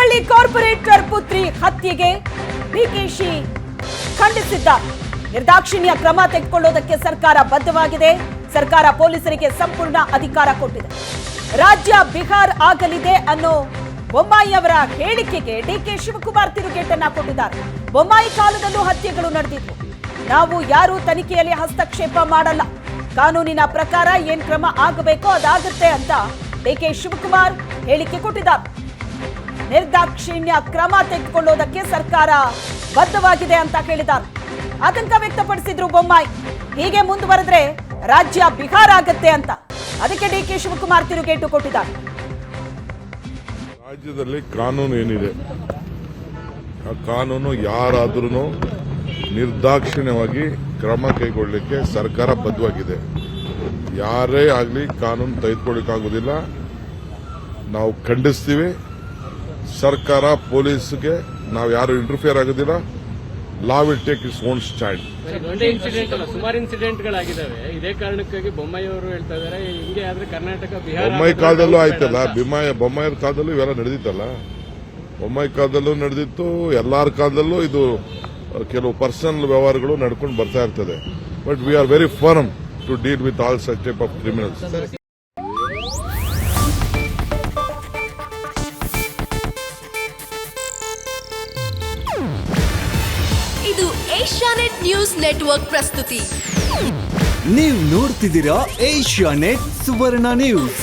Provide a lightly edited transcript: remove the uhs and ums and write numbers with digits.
Hubballi corporate ಪುತ್ರಿ ಹತ್ಯೆಗೆ ಡಿಕೆಶಿ ಖಂಡಿಸಿದ್ದಾರೆ. ನಿರ್ದಾಕ್ಷಿಣ್ಯ ಕ್ರಮ ತೆಗೆದುಕೊಳ್ಳೋದಕ್ಕೆ ಸರ್ಕಾರ ಬದ್ಧವಾಗಿದೆ. ಸರ್ಕಾರ ಪೊಲೀಸರಿಗೆ ಸಂಪೂರ್ಣ ಅಧಿಕಾರ ಕೊಟ್ಟಿದೆ. ರಾಜ್ಯ ಬಿಹಾರ್ ಆಗಲಿದೆ ಅನ್ನೋ ಬೊಮ್ಮಾಯಿ ಅವರ ಹೇಳಿಕೆಗೆ ಡಿಕೆ ಶಿವಕುಮಾರ್ ತಿರುಗೇಟನ್ನ ಕೊಟ್ಟಿದ್ದಾರೆ. ಬೊಮ್ಮಾಯಿ ಕಾಲದಲ್ಲೂ ಹತ್ಯೆಗಳು ನಡೆದಿದ್ವು. ನಾವು ಯಾರೂ ತನಿಖೆಯಲ್ಲಿ ಹಸ್ತಕ್ಷೇಪ ಮಾಡಲ್ಲ. ಕಾನೂನಿನ ಪ್ರಕಾರ ಏನ್ ಕ್ರಮ ಆಗಬೇಕೋ ಅದಾಗುತ್ತೆ ಅಂತ ಡಿಕೆ ಶಿವಕುಮಾರ್ ಹೇಳಿಕೆ ಕೊಟ್ಟಿದ್ದಾರೆ. ನಿರ್ದಾಕ್ಷಿಣ್ಯ ಕ್ರಮ ತೆಗೆದುಕೊಳ್ಳೋದಕ್ಕೆ ಸರ್ಕಾರ ಬದ್ಧವಾಗಿದೆ ಅಂತ ಹೇಳಿದ್ದಾರೆ. ಆತಂಕ ವ್ಯಕ್ತಪಡಿಸಿದ್ರು ಬೊಮ್ಮಾಯಿ. ಹೀಗೆ ಮುಂದುವರೆದ್ರೆ ರಾಜ್ಯ ಬಿಹಾರ್ ಆಗತ್ತೆ ಅಂತ. ಅದಕ್ಕೆ ಡಿಕೆ ಶಿವಕುಮಾರ್ ತಿರುಗೇಟು ಕೊಟ್ಟಿದ್ದಾರೆ. ರಾಜ್ಯದಲ್ಲಿ ಕಾನೂನು ಏನಿದೆ ಆ ಕಾನೂನು ಯಾರಾದ್ರೂ ನಿರ್ದಾಕ್ಷಿಣ್ಯವಾಗಿ ಕ್ರಮ ಕೈಗೊಳ್ಳಲಿಕ್ಕೆ ಸರ್ಕಾರ ಬದ್ಧವಾಗಿದೆ. ಯಾರೇ ಆಗಲಿ ಕಾನೂನು ತೆಗೆದುಕೊಳ್ಳಿಕ್ಕಾಗೋದಿಲ್ಲ. ನಾವು ಖಂಡಿಸ್ತೀವಿ. ಸರ್ಕಾರ ಪೊಲೀಸ್ಗೆ ನಾವು ಯಾರು ಇಂಟರ್ಫಿಯರ್ ಆಗೋದಿಲ್ಲ. Law will take its own stand. ಒಂದೇ ಇನ್ಸಿಡೆಂಟ್ ಅಲ್ಲ, ಸುಮಾರು ಇನ್ಸಿಡೆಂಟ್ಗಳಾಗಿದ್ದಾವೆ. ಇದೇ ಕಾರಣಕ್ಕಾಗಿ ಬೊಮ್ಮಾಯಿ ಅವರು ಹೇಳ್ತಾ ಇದ್ದಾರೆ, ಹಿಂಗೆ ಆದ್ರೆ ಕರ್ನಾಟಕ ಬಿಹಾರ ಬೊಮ್ಮಾಯಿ ಕಾಲದಲ್ಲೂ ಆಯ್ತಲ್ಲ, ಬೊಮ್ಮಾಯಿ ಕಾಲದಲ್ಲೂ ಇವೆಲ್ಲ ನಡೆದಿತ್ತಲ್ಲ. ಬೊಮ್ಮಾಯಿ ಕಾಲದಲ್ಲೂ ನಡೆದಿತ್ತು. ಎಲ್ಲಾರ ಕಾಲದಲ್ಲೂ ಇದು ಕೆಲವು ಪರ್ಸನಲ್ ವ್ಯವಹಾರಗಳು ನಡ್ಕೊಂಡು ಬರ್ತಾ ಇರ್ತದೆ. But we are very firm to deal with all such type of criminals. ಇದು ಏಷ್ಯಾನೆಟ್ ನ್ಯೂಸ್ ನೆಟ್ವರ್ಕ್ ಪ್ರಸ್ತುತಿ. ನೀವು ನೋಡ್ತಿದ್ದೀರಾ ಏಷ್ಯಾನೆಟ್ ಸುವರ್ಣ ನ್ಯೂಸ್.